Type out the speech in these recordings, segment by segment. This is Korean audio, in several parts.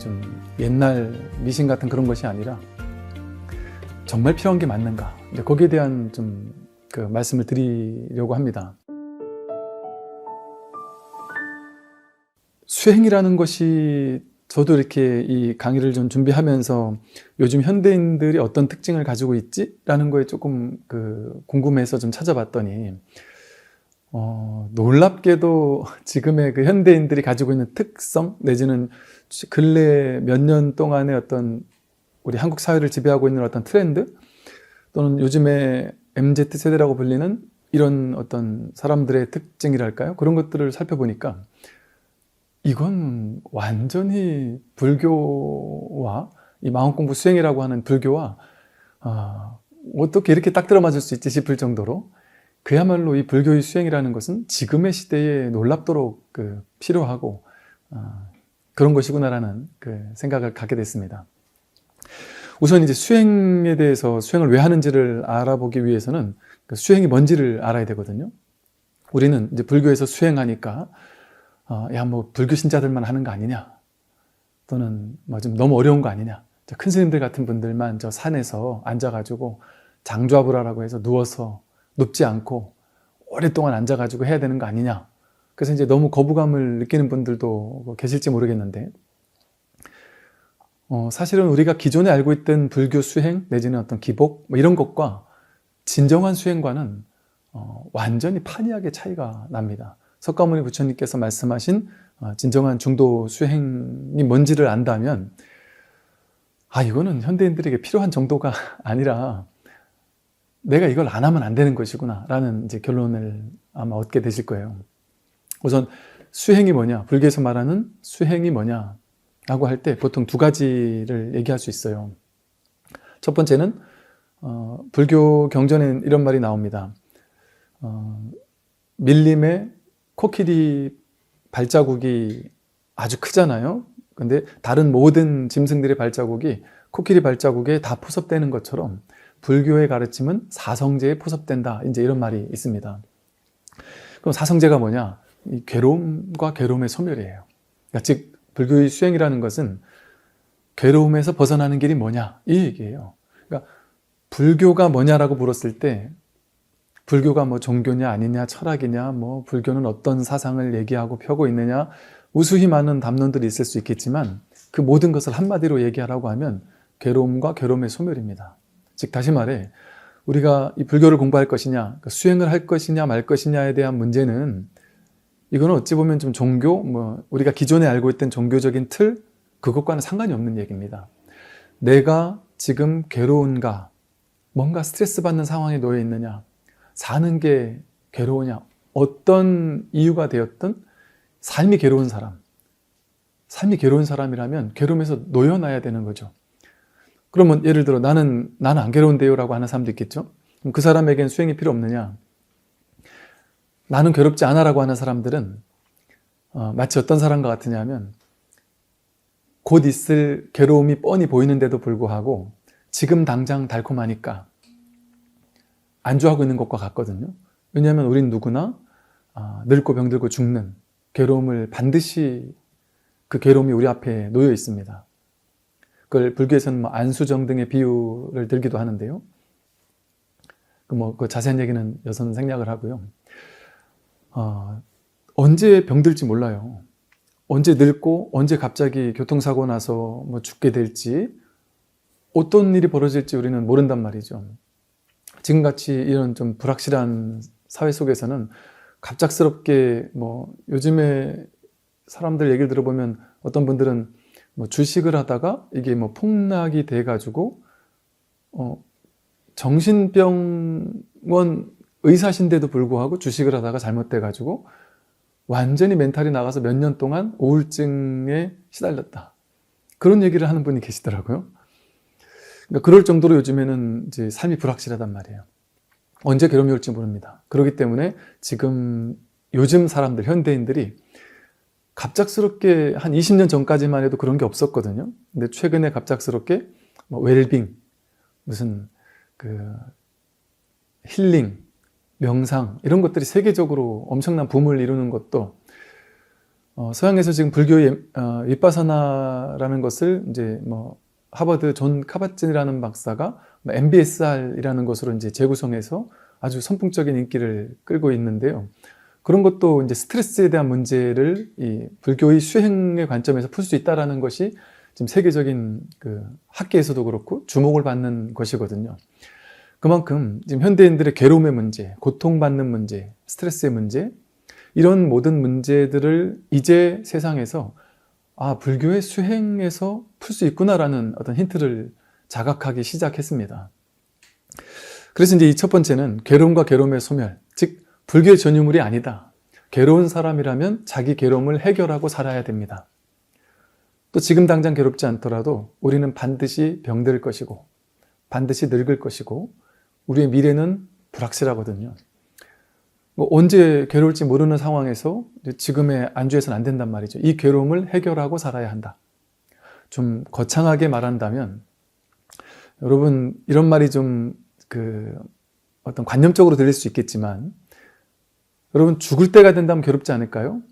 좀 옛날 미신 같은 그런 것이 아니라 정말 필요한 게 맞는가, 이제 거기에 대한 좀 그 말씀을 드리려고 합니다. 수행이라는 것이 저도 이렇게 이 강의를 좀 준비하면서 요즘 현대인들이 어떤 특징을 가지고 있지? 라는 거에 조금 궁금해서 좀 찾아봤더니 놀랍게도 지금의 그 현대인들이 가지고 있는 특성 내지는 근래 몇 년 동안의 어떤 우리 한국 사회를 지배하고 있는 어떤 트렌드 또는 요즘의 MZ세대라고 불리는 이런 어떤 사람들의 특징이랄까요? 그런 것들을 살펴보니까 이건 완전히 불교와 이 마음공부 수행이라고 하는 불교와 어떻게 이렇게 딱 들어맞을 수 있지 싶을 정도로 그야말로 이 불교의 수행이라는 것은 지금의 시대에 놀랍도록 필요하고 그런 것이구나라는 생각을 갖게 됐습니다. 우선 이제 수행에 대해서 수행을 왜 하는지를 알아보기 위해서는 수행이 뭔지를 알아야 되거든요. 우리는 이제 불교에서 수행하니까 야, 뭐 불교 신자들만 하는 거 아니냐, 또는 뭐 좀 너무 어려운 거 아니냐, 큰 스님들 같은 분들만 저 산에서 앉아가지고 장좌불화라고 해서 누워서 눕지 않고 오랫동안 앉아가지고 해야 되는 거 아니냐, 그래서 이제 너무 거부감을 느끼는 분들도 계실지 모르겠는데 사실은 우리가 기존에 알고 있던 불교 수행 내지는 어떤 기복 뭐 이런 것과 진정한 수행과는 완전히 판이하게 차이가 납니다. 석가모니 부처님께서 말씀하신 진정한 중도 수행이 뭔지를 안다면 이거는 현대인들에게 필요한 정도가 아니라 내가 이걸 안 하면 안 되는 것이구나 라는 이제 결론을 아마 얻게 되실 거예요. 우선 수행이 뭐냐, 불교에서 말하는 수행이 뭐냐 라고 할 때 보통 두 가지를 얘기할 수 있어요. 첫 번째는 불교 경전에 이런 말이 나옵니다. 밀림에 코끼리 발자국이 아주 크잖아요. 근데 다른 모든 짐승들의 발자국이 코끼리 발자국에 다 포섭되는 것처럼 불교의 가르침은 사성제에 포섭된다, 이제 이런 말이 있습니다. 그럼 사성제가 뭐냐? 이 괴로움과 괴로움의 소멸이에요. 그러니까 즉 불교의 수행이라는 것은 괴로움에서 벗어나는 길이 뭐냐, 이 얘기예요. 그러니까 불교가 뭐냐라고 물었을 때 불교가 뭐 종교냐 아니냐, 철학이냐, 뭐 불교는 어떤 사상을 얘기하고 펴고 있느냐, 우수히 많은 담론들이 있을 수 있겠지만 그 모든 것을 한마디로 얘기하라고 하면 괴로움과 괴로움의 소멸입니다. 즉 다시 말해 우리가 이 불교를 공부할 것이냐, 수행을 할 것이냐 말 것이냐에 대한 문제는 이거는 어찌 보면 좀 종교, 우리가 기존에 알고 있던 종교적인 틀, 그것과는 상관이 없는 얘기입니다. 내가 지금 괴로운가, 뭔가 스트레스 받는 상황에 놓여 있느냐, 사는 게 괴로우냐, 어떤 이유가 되었든 삶이 괴로운 사람이라면 괴로움에서 놓여놔야 되는 거죠. 그러면 예를 들어 나는 안 괴로운데요 라고 하는 사람도 있겠죠. 그럼 그 사람에겐 수행이 필요 없느냐? 나는 괴롭지 않아 라고 하는 사람들은 마치 어떤 사람과 같으냐면 곧 있을 괴로움이 뻔히 보이는데도 불구하고 지금 당장 달콤하니까 안주하고 있는 것과 같거든요. 왜냐하면 우린 누구나 늙고 병들고 죽는 괴로움을 반드시 그 괴로움이 우리 앞에 놓여 있습니다. 그걸 불교에서는 안수정 등의 비유를 들기도 하는데요. 그 자세한 얘기는 여기서는 생략을 하고요. 언제 병들지 몰라요. 언제 늙고 언제 갑자기 교통사고 나서 죽게 될지, 어떤 일이 벌어질지 우리는 모른단 말이죠. 지금같이 이런 좀 불확실한 사회 속에서는 갑작스럽게 요즘에 사람들 얘기를 들어보면 어떤 분들은 주식을 하다가 이게 폭락이 돼가지고 정신병원 의사신데도 불구하고 주식을 하다가 잘못돼가지고 완전히 멘탈이 나가서 몇 년 동안 우울증에 시달렸다, 그런 얘기를 하는 분이 계시더라고요. 그러니까 그럴 정도로 요즘에는 이제 삶이 불확실하단 말이에요. 언제 괴로움이 올지 모릅니다. 그렇기 때문에 지금 요즘 사람들, 현대인들이 갑작스럽게 한 20년 전까지만 해도 그런 게 없었거든요. 근데 최근에 갑작스럽게 웰빙, 무슨 힐링, 명상 이런 것들이 세계적으로 엄청난 붐을 이루는 것도 서양에서 지금 불교의 윗바사나라는 것을 이제 뭐 하버드 존 카바진이라는 박사가 MBSR이라는 것으로 이제 재구성해서 아주 선풍적인 인기를 끌고 있는데요. 그런 것도 이제 스트레스에 대한 문제를 이 불교의 수행의 관점에서 풀 수 있다라는 것이 지금 세계적인 그 학계에서도 그렇고 주목을 받는 것이거든요. 그만큼 지금 현대인들의 괴로움의 문제, 고통받는 문제, 스트레스의 문제, 이런 모든 문제들을 이제 세상에서 불교의 수행에서 풀 수 있구나라는 어떤 힌트를 자각하기 시작했습니다. 그래서 이제 이 첫 번째는 괴로움과 괴로움의 소멸, 즉 불교의 전유물이 아니다. 괴로운 사람이라면 자기 괴로움을 해결하고 살아야 됩니다. 또 지금 당장 괴롭지 않더라도 우리는 반드시 병들 것이고 반드시 늙을 것이고 우리의 미래는 불확실하거든요. 언제 괴로울지 모르는 상황에서 지금의 안주해서는 안 된단 말이죠. 이 괴로움을 해결하고 살아야 한다. 좀 거창하게 말한다면 여러분 이런 말이 좀 어떤 관념적으로 들릴 수 있겠지만 여러분 죽을 때가 된다면 괴롭지 않을까요?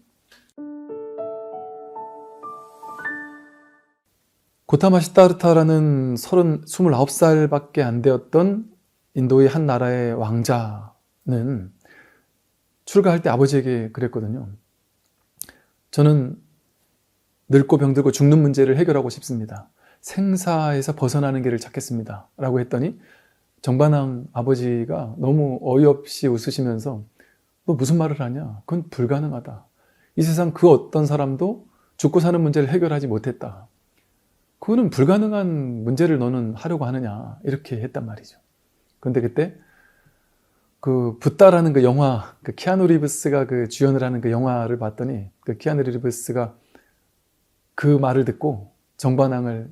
고타마 시다르타라는 29살밖에 안 되었던 인도의 한 나라의 왕자는 출가할 때 아버지에게 그랬거든요. 저는 늙고 병들고 죽는 문제를 해결하고 싶습니다. 생사에서 벗어나는 길을 찾겠습니다. 라고 했더니 정반왕 아버지가 너무 어이없이 웃으시면서 너 무슨 말을 하냐? 그건 불가능하다. 이 세상 그 어떤 사람도 죽고 사는 문제를 해결하지 못했다. 그거는 불가능한 문제를 너는 하려고 하느냐? 이렇게 했단 말이죠. 그런데 그때 그 붓다라는 그 영화, 그 키아누 리브스가 그 주연을 하는 그 영화를 봤더니 그 키아누 리브스가 그 말을 듣고 정반왕을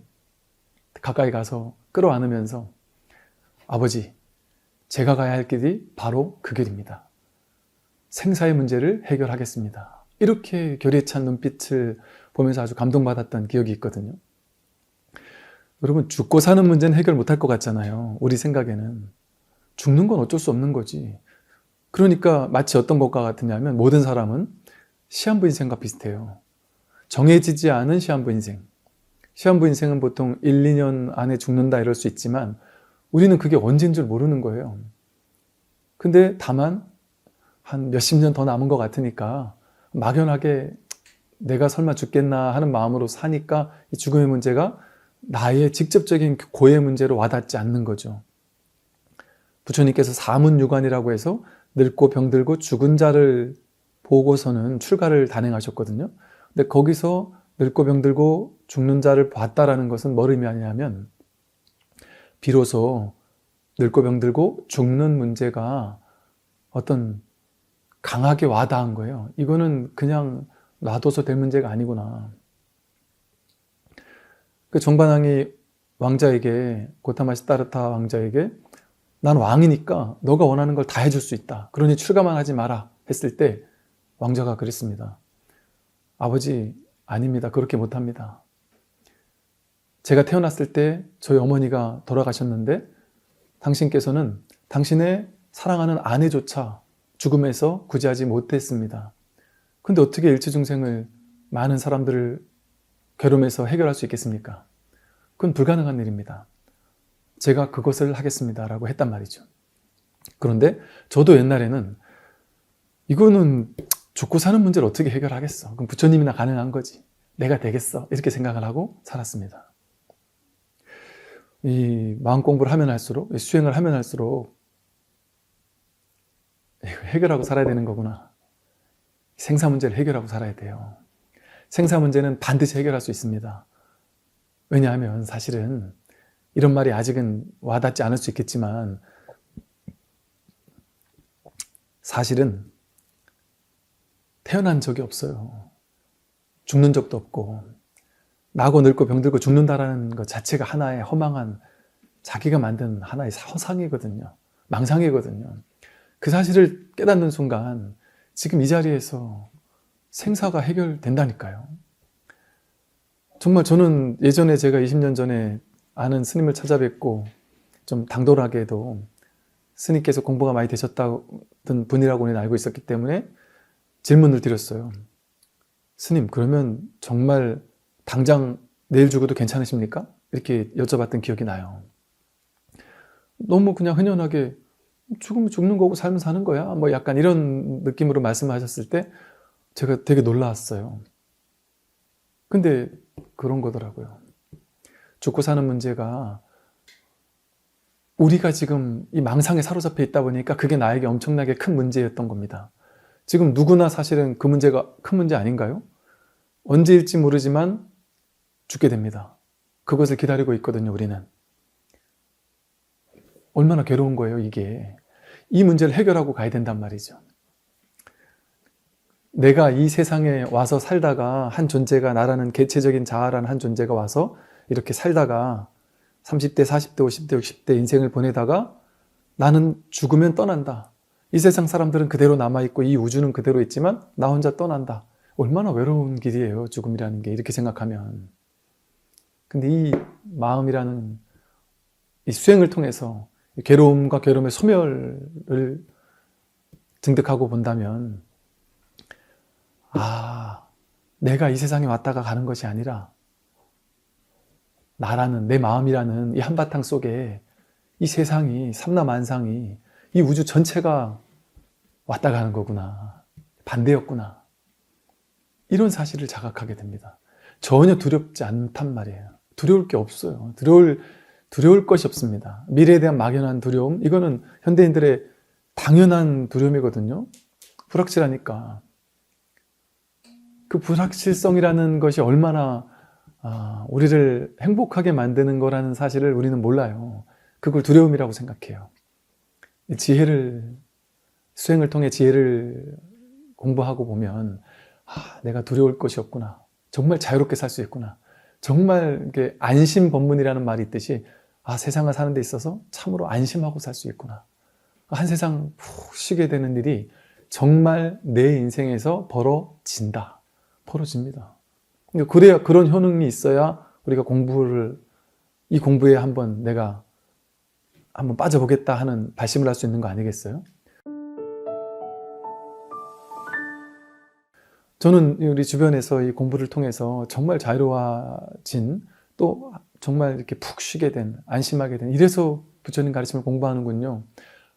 가까이 가서 끌어안으면서 아버지, 제가 가야 할 길이 바로 그 길입니다. 생사의 문제를 해결하겠습니다. 이렇게 결의찬 눈빛을 보면서 아주 감동받았던 기억이 있거든요. 여러분 죽고 사는 문제는 해결 못할 것 같잖아요. 우리 생각에는. 죽는 건 어쩔 수 없는 거지. 그러니까 마치 어떤 것과 같으냐면 모든 사람은 시한부 인생과 비슷해요. 정해지지 않은 시한부 인생. 시한부 인생은 보통 1, 2년 안에 죽는다 이럴 수 있지만 우리는 그게 언제인 줄 모르는 거예요. 근데 다만 한 몇십 년 더 남은 것 같으니까 막연하게 내가 설마 죽겠나 하는 마음으로 사니까 이 죽음의 문제가 나의 직접적인 고의 문제로 와닿지 않는 거죠. 부처님께서 사문유관이라고 해서 늙고 병들고 죽은 자를 보고서는 출가를 단행하셨거든요. 근데 거기서 늙고 병들고 죽는 자를 봤다라는 것은 뭘 의미하냐면 비로소 늙고 병들고 죽는 문제가 어떤 강하게 와닿은 거예요. 이거는 그냥 놔둬서 될 문제가 아니구나. 그 정반왕이 왕자에게, 고타마 시다르타 왕자에게 난 왕이니까 너가 원하는 걸 다 해줄 수 있다. 그러니 출가만 하지 마라 했을 때 왕자가 그랬습니다. 아버지, 아닙니다. 그렇게 못합니다. 제가 태어났을 때 저희 어머니가 돌아가셨는데 당신께서는 당신의 사랑하는 아내조차 죽음에서 구제하지 못했습니다. 근데 어떻게 일체중생을 많은 사람들을 괴로움에서 해결할 수 있겠습니까? 그건 불가능한 일입니다. 제가 그것을 하겠습니다. 라고 했단 말이죠. 그런데 저도 옛날에는 이거는 죽고 사는 문제를 어떻게 해결하겠어? 그럼 부처님이나 가능한 거지. 내가 되겠어. 이렇게 생각을 하고 살았습니다. 이 마음 공부를 하면 할수록, 수행을 하면 할수록 해결하고 살아야 되는 거구나. 생사 문제를 해결하고 살아야 돼요. 생사 문제는 반드시 해결할 수 있습니다. 왜냐하면 사실은 이런 말이 아직은 와닿지 않을 수 있겠지만 사실은 태어난 적이 없어요. 죽는 적도 없고 나고 늙고 병들고 죽는다라는 것 자체가 하나의 허망한 자기가 만든 하나의 허상이거든요. 망상이거든요. 그 사실을 깨닫는 순간 지금 이 자리에서 생사가 해결된다니까요. 정말 저는 예전에 제가 20년 전에 아는 스님을 찾아뵙고 좀 당돌하게도 스님께서 공부가 많이 되셨다던 분이라고는 알고 있었기 때문에 질문을 드렸어요. 스님, 그러면 정말 당장 내일 죽어도 괜찮으십니까? 이렇게 여쭤봤던 기억이 나요. 너무 그냥 흔연하게 죽으면 죽는 거고 살면 사는 거야. 뭐 약간 이런 느낌으로 말씀하셨을 때 제가 되게 놀라웠어요. 근데 그런 거더라고요. 죽고 사는 문제가 우리가 지금 이 망상에 사로잡혀 있다 보니까 그게 나에게 엄청나게 큰 문제였던 겁니다. 지금 누구나 사실은 그 문제가 큰 문제 아닌가요? 언제일지 모르지만 죽게 됩니다. 그것을 기다리고 있거든요, 우리는. 얼마나 괴로운 거예요, 이게. 이 문제를 해결하고 가야 된단 말이죠. 내가 이 세상에 와서 살다가 한 존재가, 나라는 개체적인 자아라는 한 존재가 와서 이렇게 살다가 30대, 40대, 50대, 60대 인생을 보내다가 나는 죽으면 떠난다. 이 세상 사람들은 그대로 남아있고 이 우주는 그대로 있지만 나 혼자 떠난다. 얼마나 외로운 길이에요, 죽음이라는 게. 이렇게 생각하면. 근데 이 마음이라는 이 수행을 통해서 괴로움과 괴로움의 소멸을 증득하고 본다면, 내가 이 세상에 왔다가 가는 것이 아니라 나라는, 내 마음이라는 이 한바탕 속에 이 세상이, 삼라만상이, 이 우주 전체가 왔다 가는 거구나. 반대였구나. 이런 사실을 자각하게 됩니다. 전혀 두렵지 않단 말이에요. 두려울 게 없어요. 두려울 것이 없습니다. 미래에 대한 막연한 두려움, 이거는 현대인들의 당연한 두려움이거든요. 불확실하니까. 그 불확실성이라는 것이 얼마나 우리를 행복하게 만드는 거라는 사실을 우리는 몰라요. 그걸 두려움이라고 생각해요. 수행을 통해 지혜를 공부하고 보면, 내가 두려울 것이 없구나. 정말 자유롭게 살 수 있구나. 정말 이게 안심법문이라는 말이 있듯이, 세상을 사는 데 있어서 참으로 안심하고 살 수 있구나. 한 세상 푹 쉬게 되는 일이 정말 내 인생에서 벌어집니다. 그래야, 그런 효능이 있어야 우리가 이 공부에 내가 한번 빠져보겠다 하는 발심을 할 수 있는 거 아니겠어요? 저는 우리 주변에서 이 공부를 통해서 정말 자유로워진, 또 정말 이렇게 푹 쉬게 된, 안심하게 된, 이래서 부처님 가르침을 공부하는군요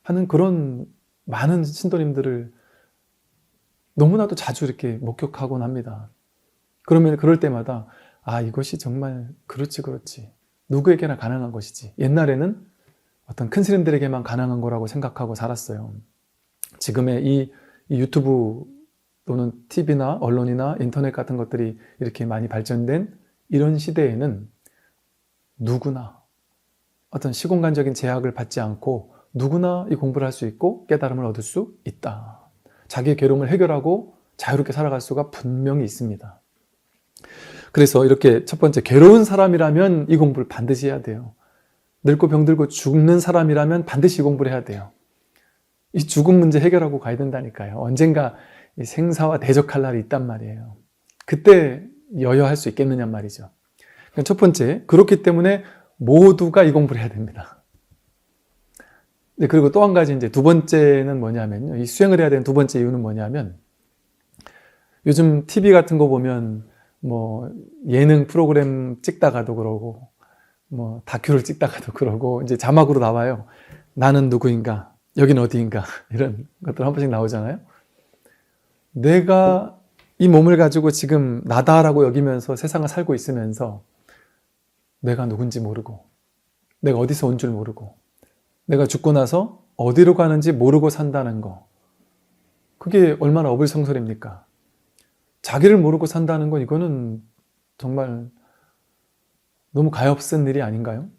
하는 그런 많은 신도님들을 너무나도 자주 이렇게 목격하곤 합니다. 그러면 그럴 때마다 이것이 정말 그렇지 누구에게나 가능한 것이지. 옛날에는 어떤 큰 스님들에게만 가능한 거라고 생각하고 살았어요. 지금의 이 유튜브 또는 TV나 언론이나 인터넷 같은 것들이 이렇게 많이 발전된 이런 시대에는 누구나 어떤 시공간적인 제약을 받지 않고 누구나 이 공부를 할 수 있고 깨달음을 얻을 수 있다. 자기의 괴로움을 해결하고 자유롭게 살아갈 수가 분명히 있습니다. 그래서 이렇게 첫 번째, 괴로운 사람이라면 이 공부를 반드시 해야 돼요. 늙고 병들고 죽는 사람이라면 반드시 이 공부를 해야 돼요. 이 죽음 문제 해결하고 가야 된다니까요. 언젠가 이 생사와 대적할 날이 있단 말이에요. 그때 여여할 수 있겠느냐 말이죠. 첫 번째, 그렇기 때문에 모두가 이 공부를 해야 됩니다. 그리고 또 한 가지, 이제 두 번째는 뭐냐면요. 이 수행을 해야 되는 두 번째 이유는 뭐냐면, 요즘 TV 같은 거 보면 예능 프로그램 찍다가도 그러고, 다큐를 찍다가도 그러고, 이제 자막으로 나와요. 나는 누구인가? 여긴 어디인가? 이런 것들 한 번씩 나오잖아요. 내가 이 몸을 가지고 지금 나다라고 여기면서 세상을 살고 있으면서 내가 누군지 모르고, 내가 어디서 온 줄 모르고, 내가 죽고 나서 어디로 가는지 모르고 산다는 거, 그게 얼마나 어불성설입니까? 자기를 모르고 산다는 건 이거는 정말 너무 가엾은 일이 아닌가요?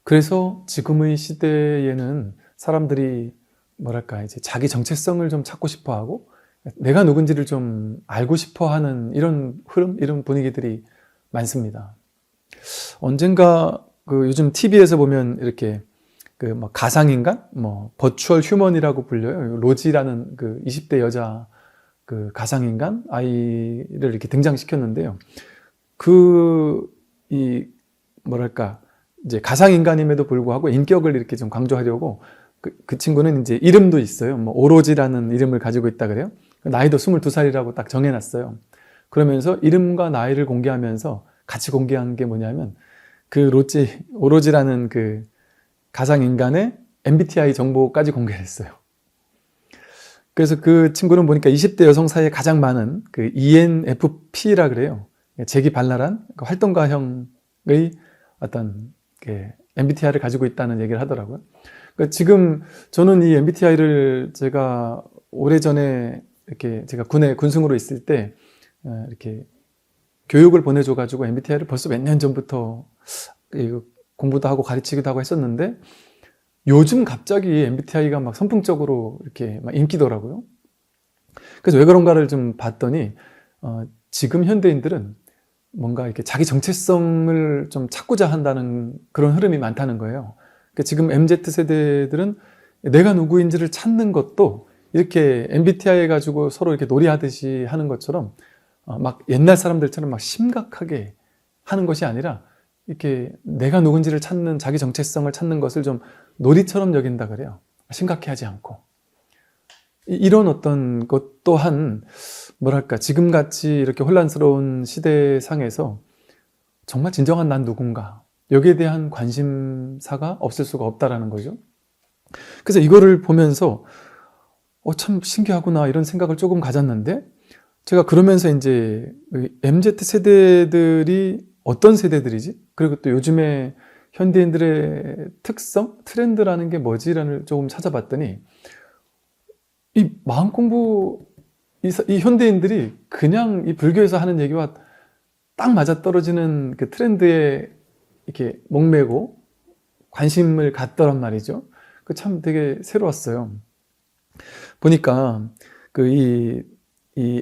그래서 지금의 시대에는 사람들이 이제 자기 정체성을 좀 찾고 싶어 하고, 내가 누군지를 좀 알고 싶어 하는 이런 흐름, 이런 분위기들이 많습니다. 언젠가 요즘 TV에서 보면 이렇게 가상인간? 버추얼 휴먼이라고 불려요. 로지라는 20대 여자 가상인간 아이를 이렇게 등장시켰는데요. 이제 가상인간임에도 불구하고 인격을 이렇게 좀 강조하려고 그 친구는 이제 이름도 있어요. 오로지라는 이름을 가지고 있다 그래요. 나이도 22살이라고 딱 정해놨어요. 그러면서 이름과 나이를 공개하면서 같이 공개한 게 뭐냐면 그 오로지라는 그 가상인간의 MBTI 정보까지 공개를 했어요. 그래서 그 친구는 보니까 20대 여성 사이에 가장 많은 그 ENFP라 그래요. 재기발랄한 활동가형의 어떤 MBTI를 가지고 있다는 얘기를 하더라고요. 그러니까 지금 저는 이 MBTI를 제가 오래전에 이렇게 제가 군에 군승으로 있을 때 이렇게 교육을 보내줘가지고 MBTI를 벌써 몇 년 전부터 공부도 하고 가르치기도 하고 했었는데 요즘 갑자기 MBTI가 막 선풍적으로 이렇게 막 인기더라고요. 그래서 왜 그런가를 좀 봤더니 지금 현대인들은 뭔가 이렇게 자기 정체성을 좀 찾고자 한다는 그런 흐름이 많다는 거예요. 그러니까 지금 MZ세대들은 내가 누구인지를 찾는 것도 이렇게 MBTI 가지고 서로 이렇게 놀이하듯이 하는 것처럼 막 옛날 사람들처럼 막 심각하게 하는 것이 아니라 이렇게 내가 누군지를 찾는 자기 정체성을 찾는 것을 좀 놀이처럼 여긴다 그래요. 심각해하지 않고. 이런 어떤 것 또한 뭐랄까 지금같이 이렇게 혼란스러운 시대상에서 정말 진정한 난 누군가 여기에 대한 관심사가 없을 수가 없다라는 거죠. 그래서 이거를 보면서 참 신기하구나 이런 생각을 조금 가졌는데 제가 그러면서 이제 MZ세대들이 어떤 세대들이지? 그리고 또 요즘에 현대인들의 특성, 트렌드라는 게 뭐지라는 조금 찾아봤더니 이 마음 공부, 이 현대인들이 그냥 이 불교에서 하는 얘기와 딱 맞아떨어지는 그 트렌드에 이렇게 목매고 관심을 갖더란 말이죠. 그 참 되게 새로웠어요. 보니까 이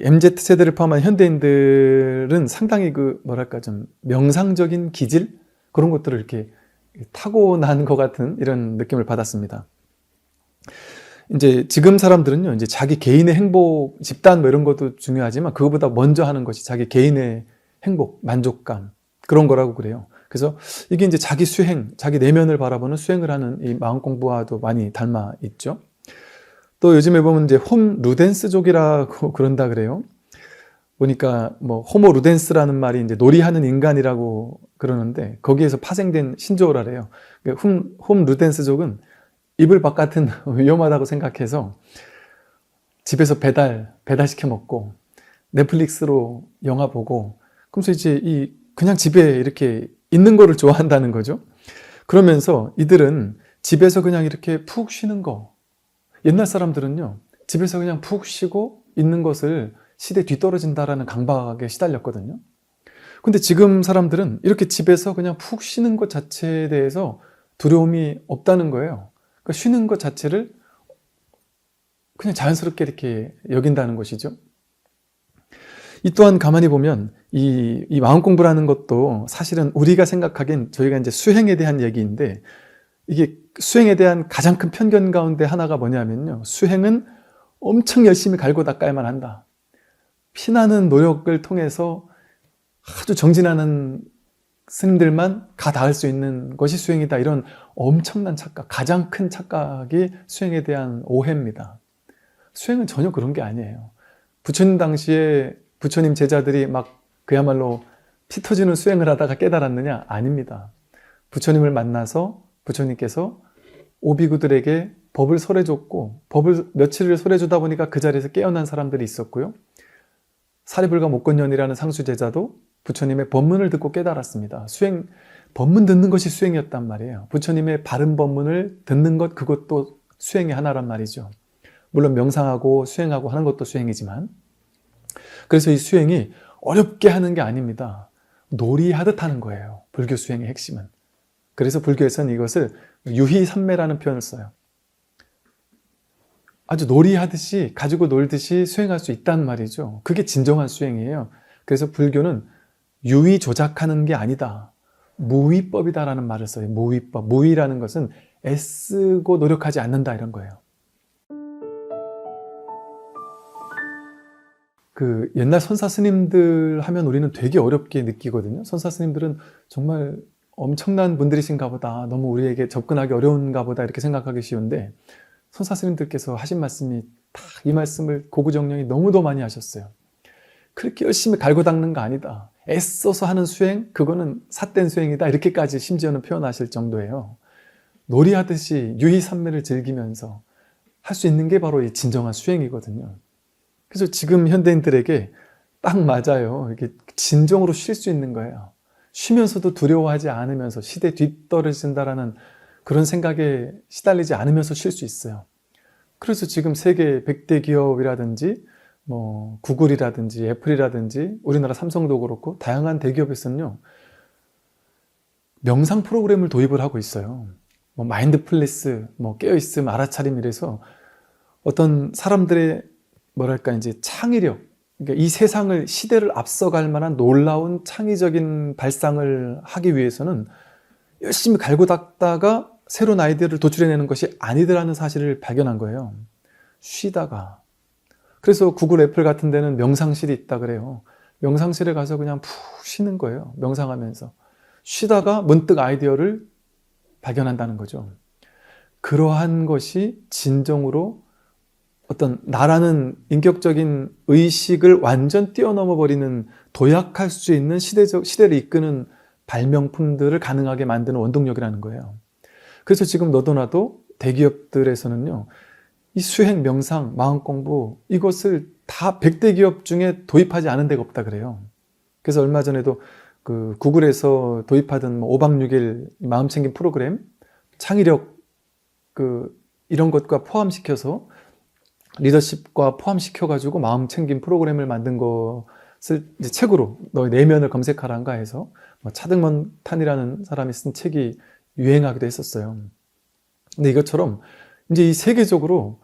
MZ세대를 포함한 현대인들은 상당히 뭐랄까 좀 명상적인 기질? 그런 것들을 이렇게 타고난 것 같은 이런 느낌을 받았습니다. 이제 지금 사람들은요, 이제 자기 개인의 행복, 집단 뭐 이런 것도 중요하지만 그거보다 먼저 하는 것이 자기 개인의 행복, 만족감, 그런 거라고 그래요. 그래서 이게 이제 자기 수행, 자기 내면을 바라보는 수행을 하는 이 마음 공부와도 많이 닮아 있죠. 또 요즘에 보면 이제 홈 루덴스족이라고 그런다 그래요. 보니까 뭐 호모 루덴스라는 말이 이제 놀이하는 인간이라고 그러는데 거기에서 파생된 신조어라래요. 홈 루덴스족은 이불 바깥은 위험하다고 생각해서 집에서 배달시켜 먹고 넷플릭스로 영화 보고 그러면서 이제 그냥 집에 이렇게 있는 거를 좋아한다는 거죠. 그러면서 이들은 집에서 그냥 이렇게 푹 쉬는 거, 옛날 사람들은요 집에서 그냥 푹 쉬고 있는 것을 시대 뒤떨어진다라는 강박에 시달렸거든요. 근데 지금 사람들은 이렇게 집에서 그냥 푹 쉬는 것 자체에 대해서 두려움이 없다는 거예요. 그러니까 쉬는 것 자체를 그냥 자연스럽게 이렇게 여긴다는 것이죠. 이 또한 가만히 보면 이 마음 공부라는 것도 사실은 우리가 생각하기엔 저희가 이제 수행에 대한 얘기인데 이게 수행에 대한 가장 큰 편견 가운데 하나가 뭐냐면요. 수행은 엄청 열심히 갈고 닦아야만 한다. 피나는 노력을 통해서 아주 정진하는 스님들만 가 닿을 수 있는 것이 수행이다. 이런 엄청난 착각, 가장 큰 착각이 수행에 대한 오해입니다. 수행은 전혀 그런 게 아니에요. 부처님 당시에 부처님 제자들이 막 그야말로 피 터지는 수행을 하다가 깨달았느냐? 아닙니다. 부처님을 만나서 부처님께서 오비구들에게 법을 설해줬고 법을 며칠을 설해주다 보니까 그 자리에서 깨어난 사람들이 있었고요. 사리불가 목건년이라는 상수제자도 부처님의 법문을 듣고 깨달았습니다. 법문 듣는 것이 수행이었단 말이에요. 부처님의 바른 법문을 듣는 것, 그것도 수행의 하나란 말이죠. 물론 명상하고 수행하고 하는 것도 수행이지만 그래서 이 수행이 어렵게 하는 게 아닙니다. 놀이하듯 하는 거예요. 불교 수행의 핵심은. 그래서 불교에서는 이것을 유희삼매라는 표현을 써요. 아주 놀이하듯이 가지고 놀듯이 수행할 수 있단 말이죠. 그게 진정한 수행이에요. 그래서 불교는 유의 조작하는 게 아니다. 무위법이다라는 말을 써요. 무위법. 무위라는 것은 애쓰고 노력하지 않는다 이런 거예요. 그 옛날 선사 스님들 하면 우리는 되게 어렵게 느끼거든요. 선사 스님들은 정말 엄청난 분들이신가 보다. 너무 우리에게 접근하기 어려운가 보다 이렇게 생각하기 쉬운데 선사 스님들께서 하신 말씀이 딱 이 말씀을 고구정령이 너무도 많이 하셨어요. 그렇게 열심히 갈고 닦는 거 아니다. 애써서 하는 수행, 그거는 삿된 수행이다. 이렇게까지 심지어는 표현하실 정도예요. 놀이하듯이 유희산매를 즐기면서 할 수 있는 게 바로 이 진정한 수행이거든요. 그래서 지금 현대인들에게 딱 맞아요. 이게 진정으로 쉴 수 있는 거예요. 쉬면서도 두려워하지 않으면서 시대 뒤떨어진다라는 그런 생각에 시달리지 않으면서 쉴 수 있어요. 그래서 지금 세계 100대 기업이라든지 뭐 구글이라든지 애플이라든지 우리나라 삼성도 그렇고 다양한 대기업에서는요, 명상 프로그램을 도입을 하고 있어요. 뭐 마인드풀니스, 뭐 깨어있음, 알아차림 이래서 어떤 사람들의 뭐랄까 이제 창의력, 그러니까 이 세상을 시대를 앞서갈 만한 놀라운 창의적인 발상을 하기 위해서는 열심히 갈고 닦다가 새로운 아이디어를 도출해내는 것이 아니더라는 사실을 발견한 거예요. 쉬다가. 그래서 구글, 애플 같은 데는 명상실이 있다 그래요. 명상실에 가서 그냥 푹 쉬는 거예요. 명상하면서. 쉬다가 문득 아이디어를 발견한다는 거죠. 그러한 것이 진정으로 어떤 나라는 인격적인 의식을 완전 뛰어넘어 버리는, 도약할 수 있는 시대를 이끄는 발명품들을 가능하게 만드는 원동력이라는 거예요. 그래서 지금 너도 나도 대기업들에서는요, 이 수행, 명상, 마음공부 이것을 다 100대 기업 중에 도입하지 않은 데가 없다 그래요. 그래서 얼마 전에도 그 구글에서 도입하던 5박 6일 마음챙김 프로그램, 창의력 이런 것과 포함시켜서 리더십과 포함시켜가지고 마음챙김 프로그램을 만든 것을 이제 책으로 너의 내면을 검색하란가 해서 차등먼 탄이라는 사람이 쓴 책이 유행하기도 했었어요. 근데 이것처럼 이제 이 세계적으로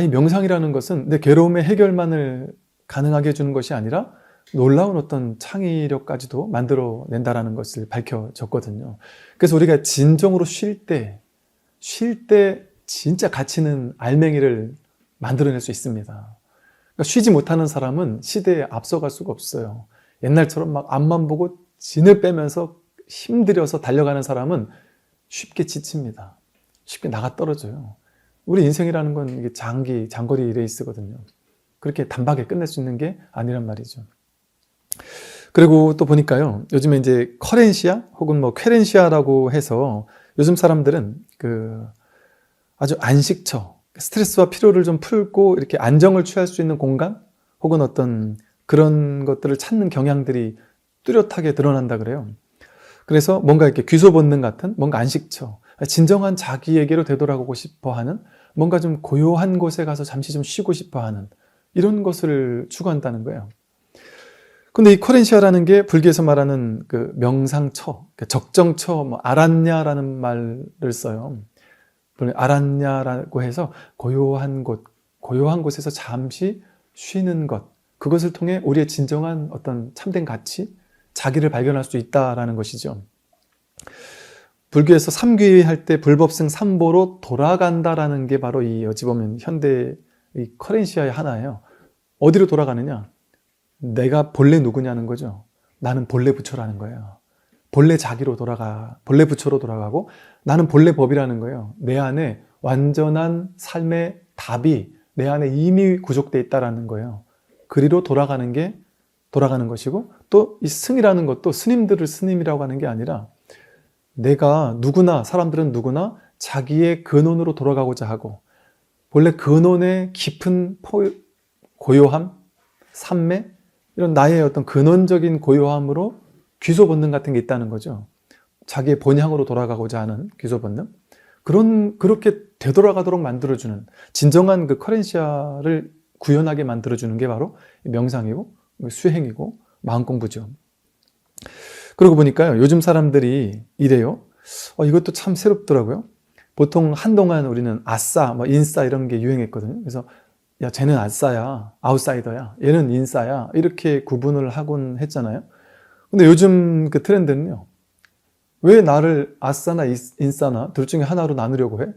이 명상이라는 것은 내 괴로움의 해결만을 가능하게 해주는 것이 아니라 놀라운 어떤 창의력까지도 만들어낸다라는 것을 밝혀졌거든요. 그래서 우리가 진정으로 쉴 때 진짜 가치 있는 알맹이를 만들어낼 수 있습니다. 그러니까 쉬지 못하는 사람은 시대에 앞서갈 수가 없어요. 옛날처럼 막 앞만 보고 진을 빼면서 힘들여서 달려가는 사람은 쉽게 지칩니다. 쉽게 나가 떨어져요. 우리 인생이라는 건 이게 장거리 레이스거든요. 그렇게 단박에 끝낼 수 있는 게 아니란 말이죠. 그리고 또 보니까요, 요즘에 이제 커렌시아 혹은 뭐 쾌렌시아라고 해서 요즘 사람들은 아주 안식처, 스트레스와 피로를 좀 풀고 이렇게 안정을 취할 수 있는 공간 혹은 어떤 그런 것들을 찾는 경향들이 뚜렷하게 드러난다 그래요. 그래서 뭔가 이렇게 귀소 본능 같은 뭔가 안식처, 진정한 자기에게로 되돌아가고 싶어 하는, 뭔가 좀 고요한 곳에 가서 잠시 좀 쉬고 싶어 하는 이런 것을 추구한다는 거예요. 근데 이 코렌시아라는 게 불교에서 말하는 그 명상처, 적정처, 뭐 아란냐라는 말을 써요. 아란냐라고 해서 고요한 곳에서 잠시 쉬는 것, 그것을 통해 우리의 진정한 어떤 참된 가치, 자기를 발견할 수 있다라는 것이죠. 불교에서 삼귀할 때 불법승 삼보로 돌아간다라는 게 바로 이 어찌 보면 현대 이 커렌시아의 하나예요. 어디로 돌아가느냐? 내가 본래 누구냐는 거죠. 나는 본래 부처라는 거예요. 본래 자기로 본래 부처로 돌아가고 나는 본래 법이라는 거예요. 내 안에 완전한 삶의 답이 내 안에 이미 구족되어 있다는 거예요. 그리로 돌아가는 것이고, 또 이 승이라는 것도 스님들을 스님이라고 하는 게 아니라 내가 누구나, 사람들은 누구나 자기의 근원으로 돌아가고자 하고 본래 근원의 깊은 고요함, 삼매, 이런 나의 어떤 근원적인 고요함으로 귀소 본능 같은 게 있다는 거죠. 자기의 본향으로 돌아가고자 하는 귀소 본능. 그렇게 되돌아가도록 만들어주는 진정한 그 커렌시아를 구현하게 만들어주는 게 바로 명상이고 수행이고 마음공부죠. 그러고 보니까요, 요즘 사람들이 이래요. 이것도 참 새롭더라고요. 보통 한동안 우리는 아싸, 뭐 인싸 이런 게 유행했거든요. 그래서 야, 쟤는 아싸야, 아웃사이더야, 얘는 인싸야, 이렇게 구분을 하곤 했잖아요. 근데 요즘 그 트렌드는요, 왜 나를 아싸나 인싸나 둘 중에 하나로 나누려고 해?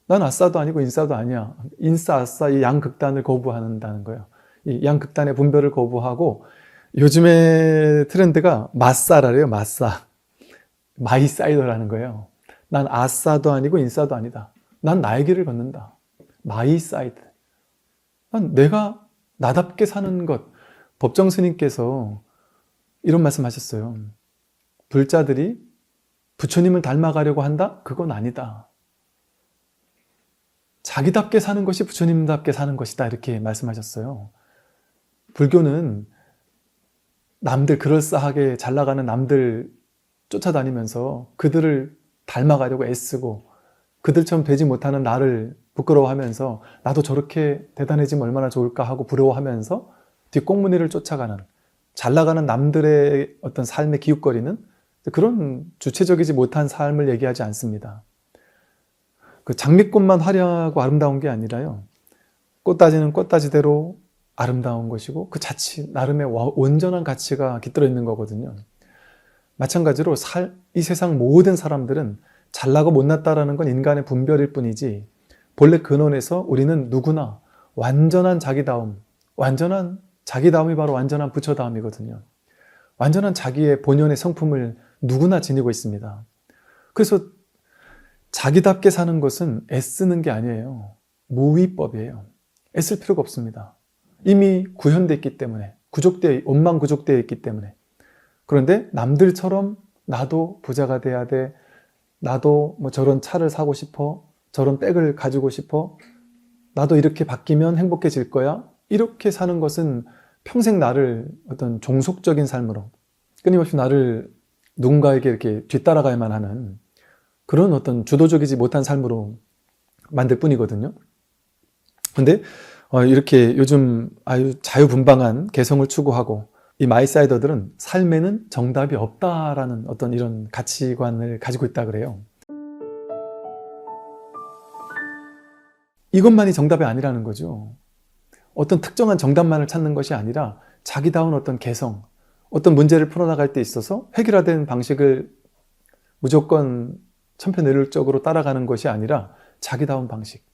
난 아싸도 아니고 인싸도 아니야. 인싸, 아싸 이 양극단을 거부한다는 거예요. 이 양극단의 분별을 거부하고 요즘의 트렌드가 마싸라래요. 마싸. 마이사이더라는 거예요. 난 아싸도 아니고 인싸도 아니다. 난 나의 길을 걷는다. 마이사이드. 난 내가 나답게 사는 것, 법정 스님께서 이런 말씀 하셨어요. 불자들이 부처님을 닮아가려고 한다? 그건 아니다. 자기답게 사는 것이 부처님답게 사는 것이다. 이렇게 말씀하셨어요. 불교는 남들 그럴싸하게 잘 나가는 남들 쫓아다니면서 그들을 닮아가려고 애쓰고 그들처럼 되지 못하는 나를 부끄러워하면서 나도 저렇게 대단해지면 얼마나 좋을까 하고 부러워하면서 뒷꽁무니를 쫓아가는 잘 나가는 남들의 어떤 삶의 기웃거리는 그런 주체적이지 못한 삶을 얘기하지 않습니다. 그 장미꽃만 화려하고 아름다운 게 아니라요. 꽃다지는 꽃다지대로 아름다운 것이고 그 자치 나름의 온전한 가치가 깃들어 있는 거거든요. 마찬가지로 이 세상 모든 사람들은 잘나고 못났다라는 건 인간의 분별일 뿐이지 본래 근원에서 우리는 누구나 완전한 자기다움, 완전한 자기다움이 바로 완전한 부처다움이거든요. 완전한 자기의 본연의 성품을 누구나 지니고 있습니다. 그래서 자기답게 사는 것은 애쓰는 게 아니에요. 무위법이에요. 애쓸 필요가 없습니다. 이미 구현되어 있기 때문에 원만 구족되어 있기 때문에. 그런데 남들처럼 나도 부자가 돼야 돼. 나도 뭐 저런 차를 사고 싶어. 저런 백을 가지고 싶어. 나도 이렇게 바뀌면 행복해질 거야. 이렇게 사는 것은 평생 나를 어떤 종속적인 삶으로 끊임없이 나를 누군가에게 이렇게 뒤따라가야만 하는 그런 어떤 주도적이지 못한 삶으로 만들 뿐이거든요. 근데 이렇게 요즘 아주 자유분방한 개성을 추구하고 이 마이사이더들은 삶에는 정답이 없다라는 어떤 이런 가치관을 가지고 있다 그래요. 이것만이 정답이 아니라는 거죠. 어떤 특정한 정답만을 찾는 것이 아니라 자기다운 어떤 개성, 어떤 문제를 풀어나갈 때 있어서 획일화된 방식을 무조건 천편일률적으로 따라가는 것이 아니라 자기다운 방식,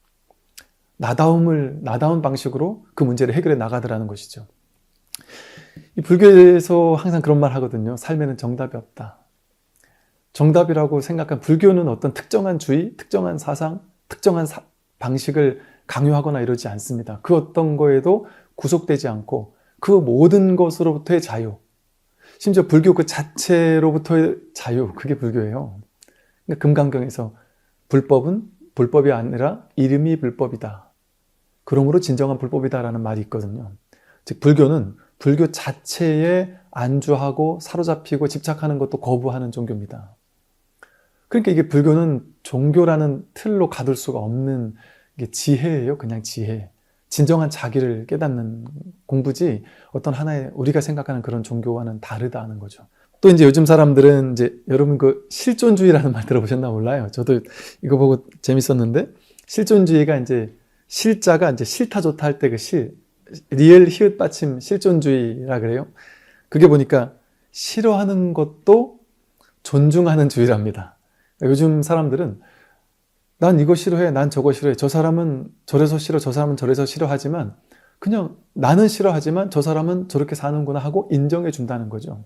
나다운 방식으로 그 문제를 해결해 나가더라는 것이죠. 이 불교에서 항상 그런 말 하거든요. 삶에는 정답이 없다. 정답이라고 생각한 불교는 어떤 특정한 주의, 특정한 사상, 특정한 방식을 강요하거나 이러지 않습니다. 그 어떤 거에도 구속되지 않고 그 모든 것으로부터의 자유, 심지어 불교 그 자체로부터의 자유, 그게 불교예요. 그러니까 금강경에서 불법은 불법이 아니라 이름이 불법이다. 그러므로 진정한 불법이다라는 말이 있거든요. 즉 불교는 불교 자체에 안주하고 사로잡히고 집착하는 것도 거부하는 종교입니다. 그러니까 이게 불교는 종교라는 틀로 가둘 수가 없는 게 지혜예요. 그냥 지혜. 진정한 자기를 깨닫는 공부지 어떤 하나의 우리가 생각하는 그런 종교와는 다르다는 거죠. 또 이제 요즘 사람들은 이제 여러분 그 실존주의라는 말 들어보셨나 몰라요. 저도 이거 보고 재밌었는데 실존주의가 이제 실자가 이제 싫다 좋다 할 때 그 리을 히읗 받침 실존주의라 그래요. 그게 보니까 싫어하는 것도 존중하는 주의랍니다. 요즘 사람들은 난 이거 싫어해, 난 저거 싫어해, 저 사람은 저래서 싫어, 저 사람은 저래서 싫어하지만 그냥 나는 싫어하지만 저 사람은 저렇게 사는구나 하고 인정해 준다는 거죠.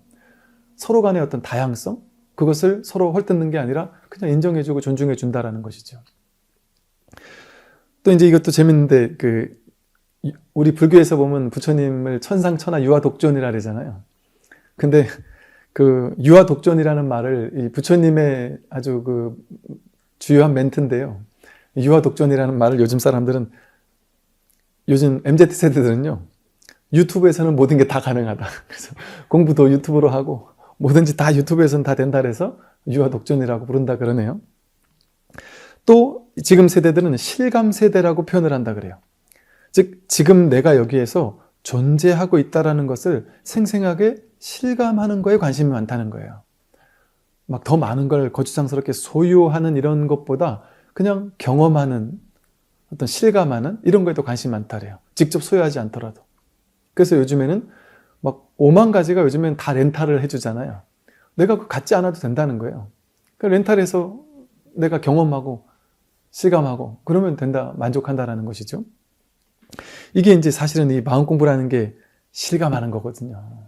서로 간의 어떤 다양성, 그것을 서로 헐뜯는 게 아니라 그냥 인정해 주고 존중해 준다라는 것이죠. 또 이제 이것도 재밌는데 우리 불교에서 보면 부처님을 천상천하 유아독존이라 그러잖아요. 근데 그 유아독존이라는 말을 이 부처님의 아주 그 주요한 멘트인데요. 유아독존이라는 말을 요즘 사람들은 요즘 MZ세대들은요. 유튜브에서는 모든 게 다 가능하다. 그래서 공부도 유튜브로 하고 뭐든지 다 유튜브에서는 다 된다 그래서 유아독존이라고 부른다 그러네요. 또 지금 세대들은 실감세대라고 표현을 한다 그래요. 즉 지금 내가 여기에서 존재하고 있다는 것을 생생하게 실감하는 거에 관심이 많다는 거예요. 막 더 많은 걸 거추장스럽게 소유하는 이런 것보다 그냥 경험하는 어떤 실감하는 이런 거에도 관심이 많다 그래요. 직접 소유하지 않더라도. 그래서 요즘에는 막 5만 가지가 요즘엔 다 렌탈을 해주잖아요. 내가 그거 갖지 않아도 된다는 거예요. 그러니까 렌탈해서 내가 경험하고 실감하고 그러면 된다, 만족한다라는 것이죠. 이게 이제 사실은 이 마음 공부라는 게 실감하는 거거든요.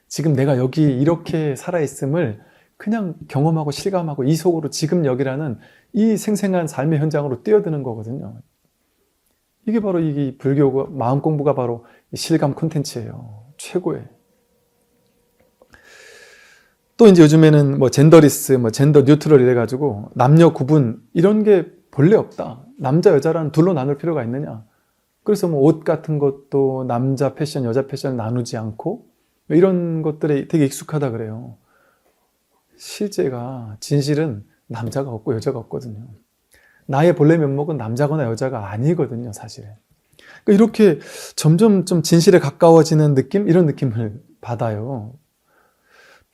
지금 내가 여기 이렇게 살아있음을 그냥 경험하고 실감하고 이 속으로 지금 여기라는 이 생생한 삶의 현장으로 뛰어드는 거거든요. 이게 바로 이 불교 마음 공부가 바로 실감 콘텐츠예요. 최고의. 또 이제 요즘에는 뭐 젠더리스, 뭐 젠더 뉴트럴 이래가지고 남녀 구분 이런 게 본래 없다. 남자 여자라는 둘로 나눌 필요가 있느냐. 그래서 뭐 옷 같은 것도 남자 패션, 여자 패션 나누지 않고 이런 것들에 되게 익숙하다 그래요. 실제가 진실은 남자가 없고 여자가 없거든요. 나의 본래 면목은 남자거나 여자가 아니거든요, 사실. 그러니까 이렇게 점점 좀 진실에 가까워지는 느낌? 이런 느낌을 받아요.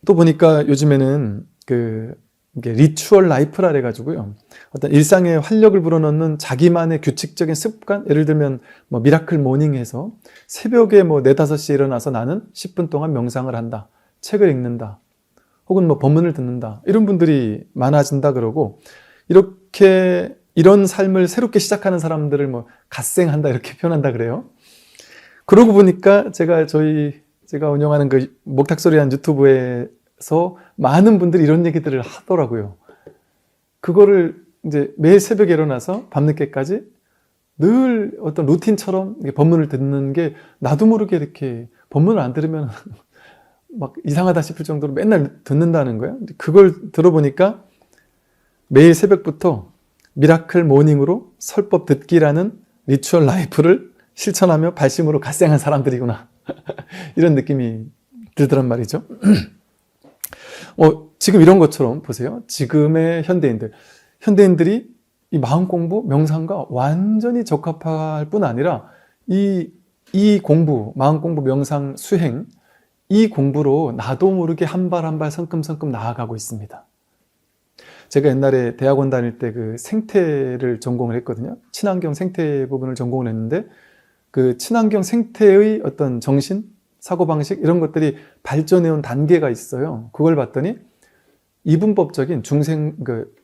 또 보니까 요즘에는 이게 리추얼 라이프라 그래가지고요. 어떤 일상에 활력을 불어넣는 자기만의 규칙적인 습관? 예를 들면 뭐 미라클 모닝해서 새벽에 뭐 4, 5시에 일어나서 나는 10분 동안 명상을 한다. 책을 읽는다. 혹은 뭐 법문을 듣는다. 이런 분들이 많아진다 그러고 이렇게 이런 삶을 새롭게 시작하는 사람들을 뭐 갓생한다 이렇게 표현한다 그래요. 그러고 보니까 제가 운영하는 그 목탁소리라는 유튜브에서 많은 분들이 이런 얘기들을 하더라고요. 그거를 이제 매일 새벽에 일어나서 밤늦게까지 늘 어떤 루틴처럼 법문을 듣는 게 나도 모르게 이렇게 법문을 안 들으면 막 이상하다 싶을 정도로 맨날 듣는다는 거예요. 그걸 들어보니까 매일 새벽부터 미라클 모닝으로 설법 듣기라는 리추얼 라이프를 실천하며 발심으로 갓생한 사람들이구나. 이런 느낌이 들더란 말이죠. 지금 이런 것처럼 보세요. 지금의 현대인들이 이 마음 공부, 명상과 완전히 적합할 뿐 아니라 이 공부, 마음 공부, 명상, 수행, 이 공부로 나도 모르게 한 발 한 발 성큼성큼 나아가고 있습니다. 제가 옛날에 대학원 다닐 때 그 생태를 전공을 했거든요. 친환경 생태 부분을 전공을 했는데 그 친환경 생태의 어떤 정신, 사고방식 이런 것들이 발전해온 단계가 있어요. 그걸 봤더니 이분법적인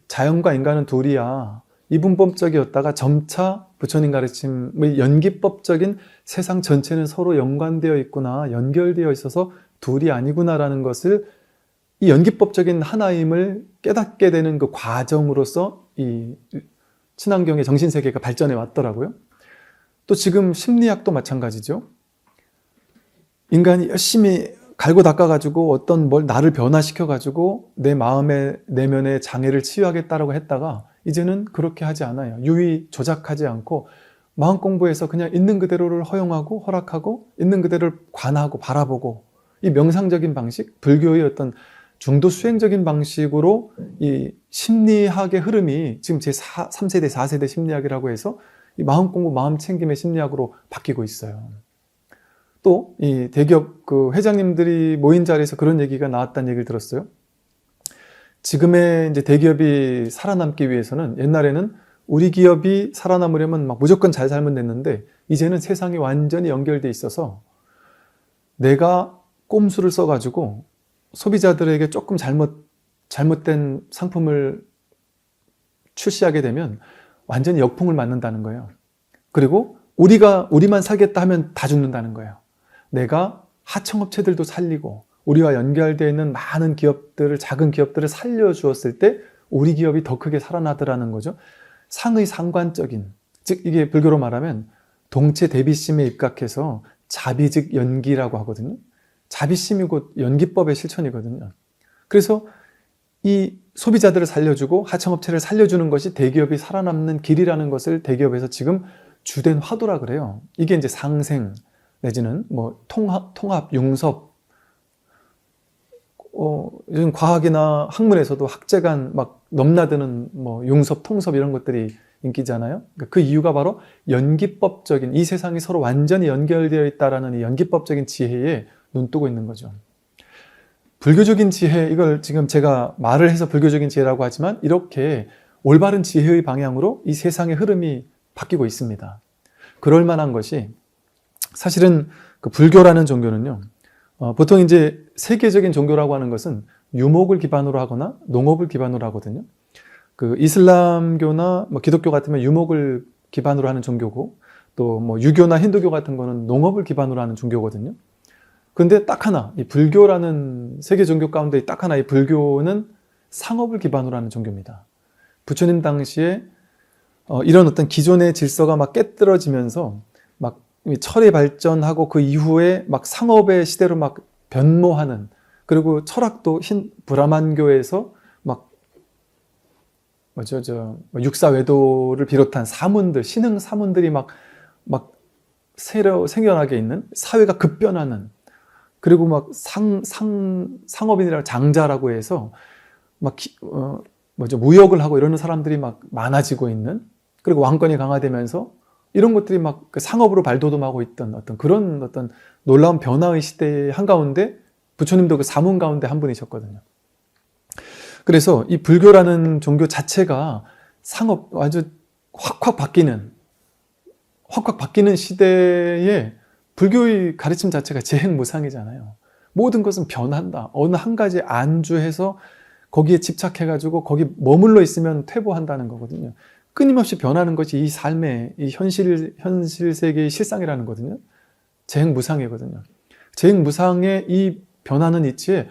자연과 인간은 둘이야. 이분법적이었다가 점차 부처님 가르침의 연기법적인 세상 전체는 서로 연관되어 있구나, 연결되어 있어서 둘이 아니구나라는 것을 이 연기법적인 하나임을 깨닫게 되는 그 과정으로서 이 친환경의 정신세계가 발전해 왔더라고요. 또 지금 심리학도 마찬가지죠. 인간이 열심히 갈고 닦아가지고 어떤 나를 변화시켜가지고 내 마음의 내면의 장애를 치유하겠다라고 했다가 이제는 그렇게 하지 않아요. 유의 조작하지 않고 마음 공부에서 그냥 있는 그대로를 허용하고 허락하고 있는 그대로를 관하고 바라보고 이 명상적인 방식, 불교의 어떤 중도 수행적인 방식으로 이 심리학의 흐름이 지금 제3세대, 4세대 심리학이라고 해서 이 마음 공부, 마음 챙김의 심리학으로 바뀌고 있어요. 또 이 대기업 그 회장님들이 모인 자리에서 그런 얘기가 나왔다는 얘기를 들었어요. 지금의 이제 대기업이 살아남기 위해서는 옛날에는 우리 기업이 살아남으려면 막 무조건 잘 살면 됐는데 이제는 세상이 완전히 연결돼 있어서 내가 꼼수를 써가지고 소비자들에게 조금 잘못된 상품을 출시하게 되면 완전히 역풍을 맞는다는 거예요. 그리고 우리만 살겠다 하면 다 죽는다는 거예요. 내가 하청업체들도 살리고 우리와 연결되어 있는 많은 기업들을, 작은 기업들을 살려주었을 때 우리 기업이 더 크게 살아나더라는 거죠. 상의상관적인, 즉 이게 불교로 말하면 동체 대비심에 입각해서 자비즉 연기라고 하거든요. 자비심이 곧 연기법의 실천이거든요. 그래서 이 소비자들을 살려주고 하청업체를 살려주는 것이 대기업이 살아남는 길이라는 것을 대기업에서 지금 주된 화두라 그래요. 이게 이제 상생 내지는 뭐 통합, 융섭, 요즘 과학이나 학문에서도 학제간 막 넘나드는 뭐 융섭, 통섭 이런 것들이 인기잖아요. 그 이유가 바로 연기법적인, 이 세상이 서로 완전히 연결되어 있다라는 이 연기법적인 지혜에 눈뜨고 있는 거죠. 불교적인 지혜, 이걸 지금 제가 말을 해서 불교적인 지혜라고 하지만 이렇게 올바른 지혜의 방향으로 이 세상의 흐름이 바뀌고 있습니다. 그럴 만한 것이 사실은 그 불교라는 종교는요, 보통 이제 세계적인 종교라고 하는 것은 유목을 기반으로 하거나 농업을 기반으로 하거든요. 그 이슬람교나 뭐 기독교 같으면 유목을 기반으로 하는 종교고 또 뭐 유교나 힌두교 같은 거는 농업을 기반으로 하는 종교거든요. 근데 딱 하나, 이 불교라는 세계 종교 가운데 딱 하나, 이 불교는 상업을 기반으로 하는 종교입니다. 부처님 당시에 이런 어떤 기존의 질서가 막 깨뜨려지면서 막 철이 발전하고 그 이후에 막 상업의 시대로 막 변모하는, 그리고 철학도 브라만교에서 막 육사외도를 비롯한 사문들, 신흥 사문들이 막 새로 생겨나게 있는, 사회가 급변하는, 그리고 막 상업인이라고 장자라고 해서 막 무역을 하고 이러는 사람들이 막 많아지고 있는, 그리고 왕권이 강화되면서 이런 것들이 막 상업으로 발돋움하고 있던 어떤 그런 어떤 놀라운 변화의 시대의 한가운데 부처님도 그 사문 가운데 한 분이셨거든요. 그래서 이 불교라는 종교 자체가 아주 확확 바뀌는 시대에 불교의 가르침 자체가 재행무상이잖아요. 모든 것은 변한다. 어느 한 가지에 안주해서 거기에 집착해가지고 거기 머물러 있으면 퇴보한다는 거거든요. 끊임없이 변하는 것이 이 삶의, 이 현실 세계의 실상이라는 거거든요. 재행무상이거든요. 재행무상의 이 변하는 이치에